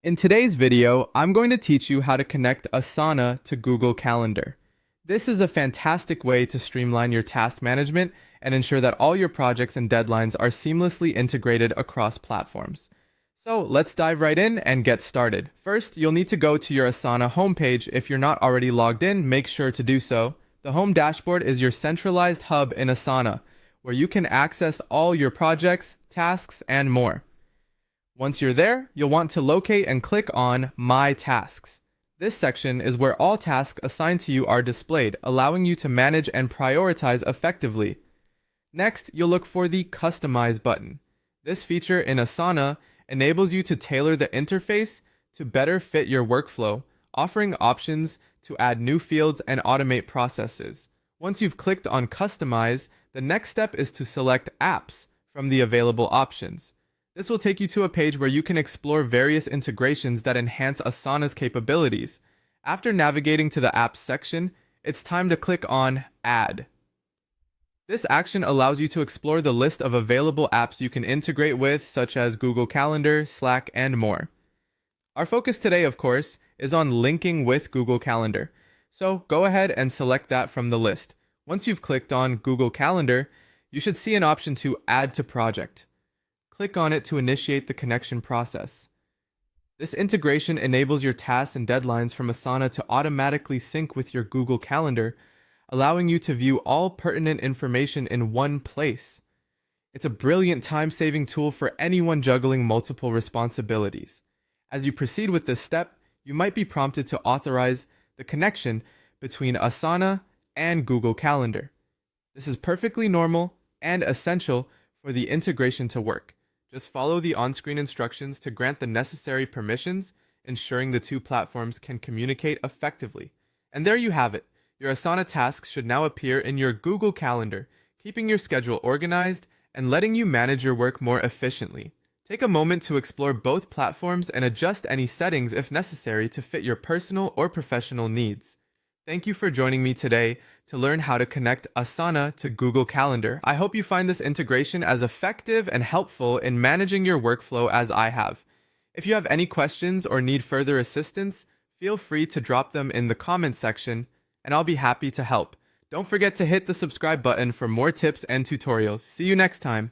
In today's video, I'm going to teach you how to connect Asana to Google Calendar. This is a fantastic way to streamline your task management and ensure that all your projects and deadlines are seamlessly integrated across platforms. So let's dive right in and get started. First, you'll need to go to your Asana homepage. If you're not already logged in, make sure to do so. The home dashboard is your centralized hub in Asana, where you can access all your projects, tasks, and more. Once you're there, you'll want to locate and click on My Tasks. This section is where all tasks assigned to you are displayed, allowing you to manage and prioritize effectively. Next, you'll look for the Customize button. This feature in Asana enables you to tailor the interface to better fit your workflow, offering options to add new fields and automate processes. Once you've clicked on Customize, the next step is to select Apps from the available options. This will take you to a page where you can explore various integrations that enhance Asana's capabilities. After navigating to the Apps section, it's time to click on Add. This action allows you to explore the list of available apps you can integrate with, such as Google Calendar, Slack, and more. Our focus today, of course, is on linking with Google Calendar. So go ahead and select that from the list. Once you've clicked on Google Calendar, you should see an option to Add to Project. Click on it to initiate the connection process. This integration enables your tasks and deadlines from Asana to automatically sync with your Google Calendar, allowing you to view all pertinent information in one place. It's a brilliant time-saving tool for anyone juggling multiple responsibilities. As you proceed with this step, you might be prompted to authorize the connection between Asana and Google Calendar. This is perfectly normal and essential for the integration to work. Just follow the on-screen instructions to grant the necessary permissions, ensuring the two platforms can communicate effectively. And there you have it. Your Asana tasks should now appear in your Google Calendar, keeping your schedule organized and letting you manage your work more efficiently. Take a moment to explore both platforms and adjust any settings if necessary to fit your personal or professional needs. Thank you for joining me today to learn how to connect Asana to Google Calendar. I hope you find this integration as effective and helpful in managing your workflow as I have. If you have any questions or need further assistance, feel free to drop them in the comments section, and I'll be happy to help. Don't forget to hit the subscribe button for more tips and tutorials. See you next time.